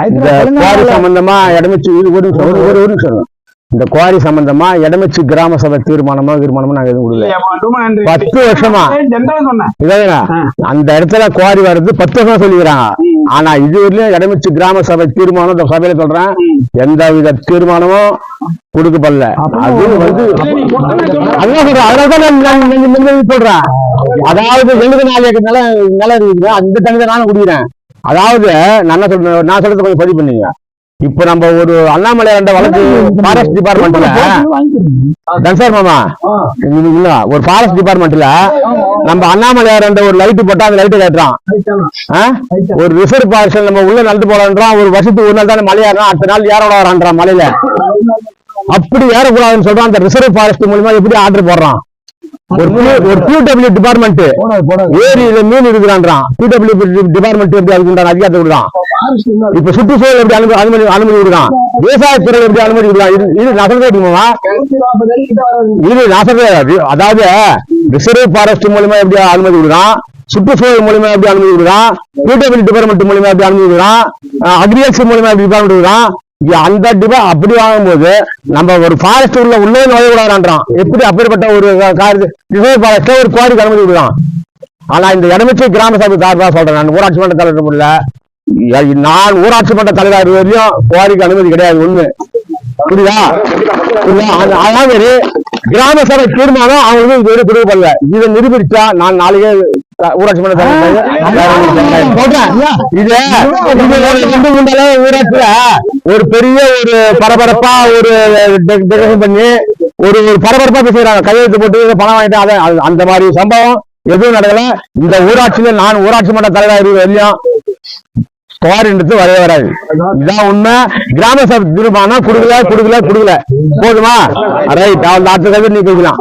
இந்த குவாரி சம்பந்தமா இடமிச்சு ஒரு நிமிஷம் இந்த குவாரி சம்பந்தமா இடமிச்சு கிராம சபை தீர்மானமோ நாங்க எதுவும் கொடுக்கல. 10 வருஷமா அந்த இடத்துல குவாரி வர்றது 10 வருஷமா சொல்லிக்கிறாங்க. ஆனா இது வரையிலும் இடமிச்சு கிராம சபை தீர்மானம் இந்த சபையில சொல்றேன், எந்த வித தீர்மானமும் கொடுக்கப்படல. அது வந்து அதனாலதான் சொல்றேன், அதாவது 74 நிலம் இருக்குது, அந்த தண்ணி தான் நானும் குடிக்கிறேன். அதாவது நான் சொல்றது கொஞ்சம் பதிவு பண்ணீங்க. இப்ப நம்ம ஒரு அண்ணாமலை வழக்கு ஃபாரஸ்ட் டிபார்ட்மெண்ட்ல தன்சார் மாமா ஒரு ஃபாரஸ்ட் டிபார்ட்மெண்ட்ல நம்ம அண்ணாமலை ஒரு லைட்டு போட்டா அந்த லைட்டு கேட்டுறான். ஒரு ரிசர்வ் ஃபாரஸ்ட் நம்ம உள்ள நடந்து போறான்றான். ஒரு வருஷத்துக்கு ஒரு நாள் தானே மலை ஏறான், அடுத்த நாள் ஏறோட வரான்றான் மலையில. அப்படி ஏறக்கூடாதுன்னு சொல்றான். அந்த ரிசர்வ் ஃபாரஸ்ட் மூலமா எப்படி ஆர்டர் போடுறான்? ஒரு QW டிபார்ட்மெண்ட் ஏரியில மீன் இருக்கிறான்றான். QW டிபார்ட்மெண்ட் எப்படி அதுக்கு அதிகாரத்தை கொடுறான்? இப்ப சுற்றுச்சூழல் எப்படி அனுமதி கொடுறான்? விவசாயத்துறை எப்படி அனுமதி கொடுறான்? இது நான் சொல்றது அதாவது ரிசர்வ் ஃபாரஸ்ட் மூலமா எப்படி அனுமதி கொடுறான், சுற்றுச்சூழல் மூலமா எப்படி அனுமதி கொடுறான், QW டிபார்ட்மெண்ட் மூலமா எப்படி அனுமதி கொடுறான், அக்ரிகல்ச்சர் மூலமா எப்படி டிபார்ட்மெண்ட் கொடுறான். அந்த அப்படி வாங்கும்போது நம்ம ஒரு ஃபாரஸ்ட் உள்ள நுழையக்கூடாதுன்றான். எப்படி அப்படிப்பட்ட ஒரு ரிசர்வ் ஃபாரஸ்ட்ல ஒரு குவாரிக்கு அனுமதி கொடுறான். ஆனா இந்த இடமிச்சு கிராம சபை சார்பா சொல்றேன், நான் ஊராட்சி மன்ற தலைவர் இல்ல, நான் ஊராட்சி மன்ற தலைவர் வரையும் குவாரிக்கு அனுமதி கிடையாது. ஒண்ணு புரியுதா? அதான் கிராம சபை தீர்மானம் அவங்களுக்கு இதுவரை கொடுக்கப்படல. இதை நிரூபிச்சா நான் நாளைக்கே ஊராட்சி மன்ற ஊராட்சியில ஒரு பெரிய ஒரு பரபரப்பா ஒரு பண்ணி ஒரு பரபரப்பா பேசுறாங்க, கையெழுத்து போட்டு பணம் வாங்கிட்டு. அந்த மாதிரி சம்பவம் எதுவும் நடக்கல. இந்த ஊராட்சியில நான் ஊராட்சி மன்ற தலைவர் வரையும் குவாரின்றது வரவே வராது. இதான் உண்மை. கிராம சபை தீர்மானம் கொடுக்கல போதுமா? ரைட், அடுத்த நீ பேசலாம்.